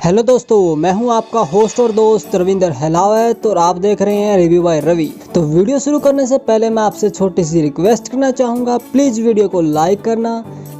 Hello दोस्तों, मैं हूं आपका होस्ट और दोस्त रविंदर हेलावत और आप देख रहे हैं रिव्यू बाय रवि। तो वीडियो शुरू करने से पहले मैं आपसे छोटी सी रिक्वेस्ट करना चाहूँगा, प्लीज़ वीडियो को लाइक करना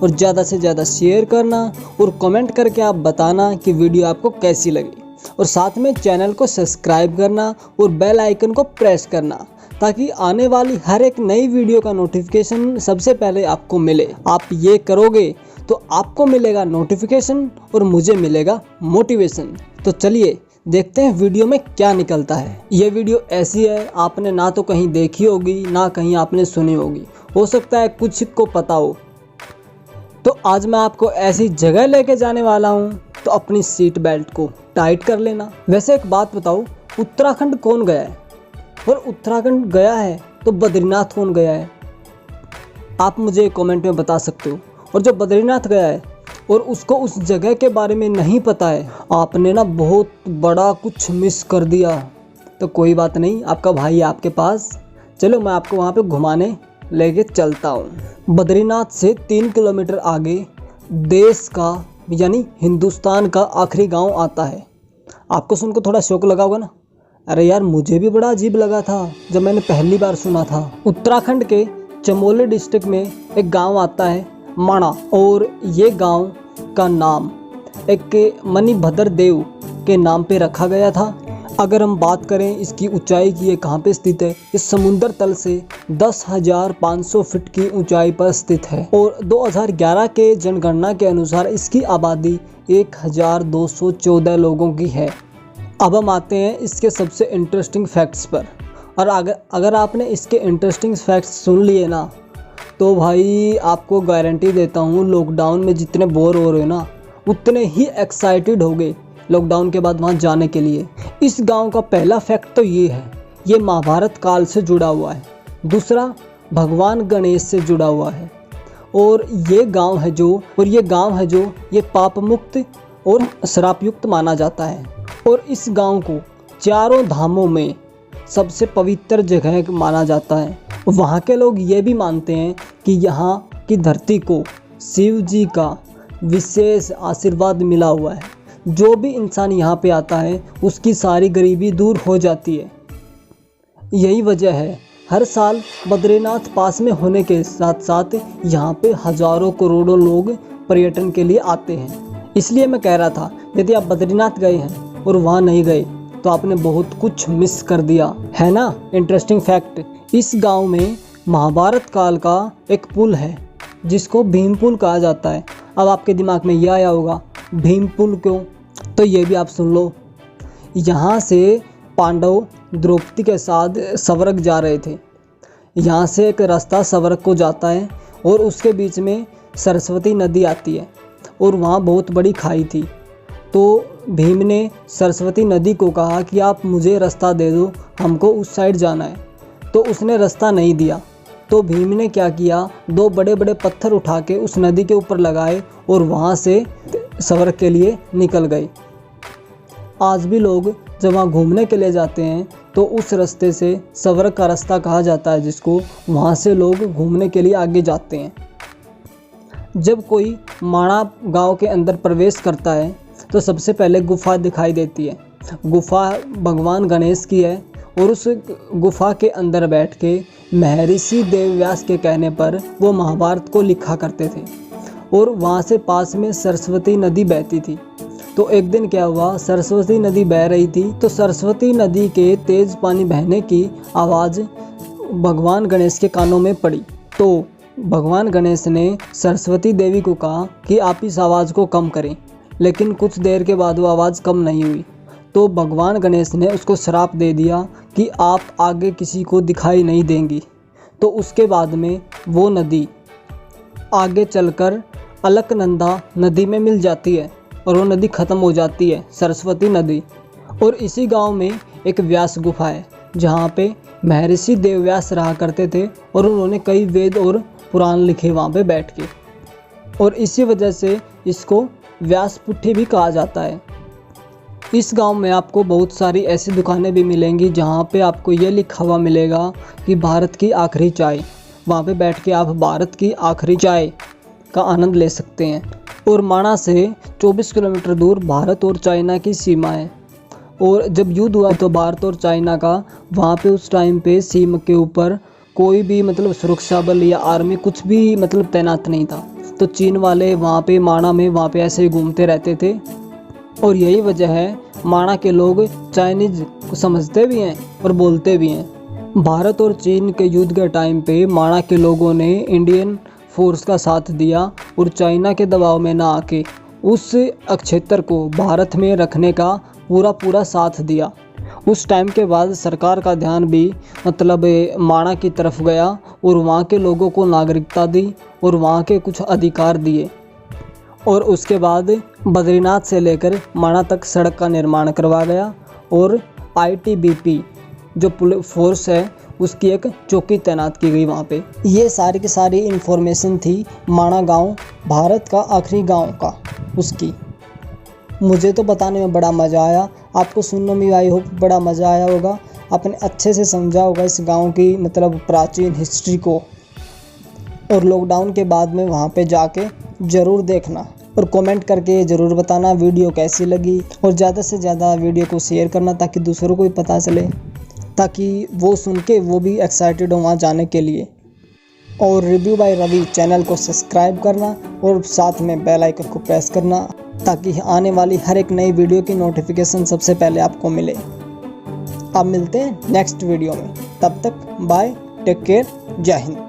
और ज़्यादा से ज़्यादा शेयर करना और कमेंट करके आप बताना कि वीडियो आपको कैसी लगी, और साथ में चैनल को सब्सक्राइब करना और बेल आइकन को प्रेस करना ताकि आने वाली हर एक नई वीडियो का नोटिफिकेशन सबसे पहले आपको मिले। आप ये करोगे तो आपको मिलेगा नोटिफिकेशन और मुझे मिलेगा मोटिवेशन। तो चलिए देखते हैं वीडियो में क्या निकलता है। ये वीडियो ऐसी है, आपने ना तो कहीं देखी होगी ना कहीं आपने सुनी होगी, हो सकता है कुछ को पता हो। तो आज मैं आपको ऐसी जगह लेके जाने वाला हूँ, तो अपनी सीट बेल्ट को टाइट कर लेना। वैसे एक बात बताओ, उत्तराखंड कौन गया है? और उत्तराखंड गया है तो बद्रीनाथ कौन गया है? आप मुझे कमेंट में बता सकते हो। और जो बद्रीनाथ गया है और उसको उस जगह के बारे में नहीं पता है, आपने ना बहुत बड़ा कुछ मिस कर दिया। तो कोई बात नहीं, आपका भाई आपके पास, चलो मैं आपको वहाँ पे घुमाने लेके चलता हूँ। बद्रीनाथ से 3 किलोमीटर आगे देश का यानी हिंदुस्तान का आखिरी गांव आता है। आपको सुनकर थोड़ा शौक लगा होगा ना? अरे यार, मुझे भी बड़ा अजीब लगा था जब मैंने पहली बार सुना था। उत्तराखंड के चमोली डिस्ट्रिक्ट में एक गांव आता है माणा, और ये गांव का नाम एक मणिभद्र देव के नाम पे रखा गया था। अगर हम बात करें इसकी ऊंचाई की, ये कहाँ पे स्थित है, इस समुद्र तल से 10,500 फीट की ऊंचाई पर स्थित है। और 2011 के जनगणना के अनुसार इसकी आबादी 1,214 लोगों की है। अब हम आते हैं इसके सबसे इंटरेस्टिंग फैक्ट्स पर। और अगर आपने इसके इंटरेस्टिंग फैक्ट्स सुन लिए ना, तो भाई आपको गारंटी देता हूँ, लॉकडाउन में जितने बोर हो रहे हो ना, उतने ही एक्साइटेड होगे लॉकडाउन के बाद वहाँ जाने के लिए। इस गांव का पहला फैक्ट तो ये है, ये महाभारत काल से जुड़ा हुआ है। दूसरा, भगवान गणेश से जुड़ा हुआ है। और ये गांव है जो ये पाप मुक्त और श्राप युक्त माना जाता है। और इस गांव को चारों धामों में सबसे पवित्र जगह माना जाता है। वहाँ के लोग ये भी मानते हैं कि यहाँ की धरती को शिव जी का विशेष आशीर्वाद मिला हुआ है। जो भी इंसान यहाँ पे आता है उसकी सारी गरीबी दूर हो जाती है। यही वजह है हर साल बद्रीनाथ पास में होने के साथ साथ यहाँ पे हजारों करोड़ों लोग पर्यटन के लिए आते हैं। इसलिए मैं कह रहा था, यदि आप बद्रीनाथ गए हैं और वहाँ नहीं गए तो आपने बहुत कुछ मिस कर दिया है ना। इंटरेस्टिंग फैक्ट, इस गांव में महाभारत काल का एक पुल है जिसको भीम पुल कहा जाता है। अब आपके दिमाग में यह आया होगा, भीम पुल क्यों? तो ये भी आप सुन लो। यहाँ से पांडव द्रौपदी के साथ स्वर्ग जा रहे थे। यहाँ से एक रास्ता स्वर्ग को जाता है और उसके बीच में सरस्वती नदी आती है और वहाँ बहुत बड़ी खाई थी। तो भीम ने सरस्वती नदी को कहा कि आप मुझे रास्ता दे दो, हमको उस साइड जाना है। तो उसने रास्ता नहीं दिया। तो भीम ने क्या किया, 2 बड़े बड़े पत्थर उठा के उस नदी के ऊपर लगाए और वहाँ से स्वर्ग के लिए निकल गए। आज भी लोग जब वहाँ घूमने के लिए जाते हैं तो उस रास्ते से स्वर्ग का रास्ता कहा जाता है, जिसको वहाँ से लोग घूमने के लिए आगे जाते हैं। जब कोई माणा गांव के अंदर प्रवेश करता है तो सबसे पहले गुफा दिखाई देती है। गुफा भगवान गणेश की है और उस गुफा के अंदर बैठ के महर्षि देवव्यास के कहने पर वो महाभारत को लिखा करते थे। और वहाँ से पास में सरस्वती नदी बहती थी। तो एक दिन क्या हुआ, सरस्वती नदी बह रही थी तो सरस्वती नदी के तेज पानी बहने की आवाज़ भगवान गणेश के कानों में पड़ी। तो भगवान गणेश ने सरस्वती देवी को कहा कि आप इस आवाज़ को कम करें। लेकिन कुछ देर के बाद वो आवाज़ कम नहीं हुई। तो भगवान गणेश ने उसको श्राप दे दिया कि आप आगे किसी को दिखाई नहीं देंगी। तो उसके बाद में वो नदी आगे चलकर अलकनंदा नदी में मिल जाती है और वो नदी ख़त्म हो जाती है, सरस्वती नदी। और इसी गांव में एक व्यास गुफा है जहाँ पे महर्षि देवव्यास रहा करते थे और उन्होंने कई वेद और पुराण लिखे वहाँ पे बैठ के। और इसी वजह से इसको व्यास पुट्ठी भी कहा जाता है। इस गांव में आपको बहुत सारी ऐसी दुकानें भी मिलेंगी जहां पे आपको ये लिखा हुआ मिलेगा कि भारत की आखिरी चाय। वहां पे बैठ के आप भारत की आखिरी चाय का आनंद ले सकते हैं। और माणा से 24 किलोमीटर दूर भारत और चाइना की सीमा है। और जब युद्ध हुआ तो भारत और चाइना का वहाँ पे उस टाइम पे सीमा के ऊपर कोई भी मतलब सुरक्षा बल या आर्मी कुछ भी मतलब तैनात नहीं था। तो चीन वाले वहाँ पे माणा में वहाँ पे ऐसे ही घूमते रहते थे। और यही वजह है माणा के लोग चाइनीज को समझते भी हैं और बोलते भी हैं। भारत और चीन के युद्ध के टाइम पे माणा के लोगों ने इंडियन फोर्स का साथ दिया और चाइना के दबाव में ना आके उस क्षेत्र को भारत में रखने का पूरा साथ दिया। उस टाइम के बाद सरकार का ध्यान भी मतलब माणा की तरफ गया और वहाँ के लोगों को नागरिकता दी और वहाँ के कुछ अधिकार दिए। और उसके बाद बद्रीनाथ से लेकर माणा तक सड़क का निर्माण करवा गया और ITBP जो पुलिस फोर्स है उसकी एक चौकी तैनात की गई वहाँ पे। ये सारी की सारी इन्फॉर्मेशन थी माणा गांव, भारत का आखिरी गांव का उसकी। मुझे तो बताने में बड़ा मज़ा आया, आपको सुनने में आई होप बड़ा मज़ा आया होगा। आपने अच्छे से समझा होगा इस गांव की मतलब प्राचीन हिस्ट्री को। और लॉकडाउन के बाद में वहाँ पे जाके ज़रूर देखना और कमेंट करके ज़रूर बताना वीडियो कैसी लगी। और ज़्यादा से ज़्यादा वीडियो को शेयर करना ताकि दूसरों को भी पता चले, ताकि वो सुन के वो भी एक्साइटेड हो वहाँ जाने के लिए। और रिव्यू बाय रवि चैनल को सब्सक्राइब करना और साथ में बेल आइकन को प्रेस करना ताकि आने वाली हर एक नई वीडियो की नोटिफिकेशन सबसे पहले आपको मिले। अब मिलते हैं नेक्स्ट वीडियो में, तब तक बाय, टेक केयर, जय हिंद।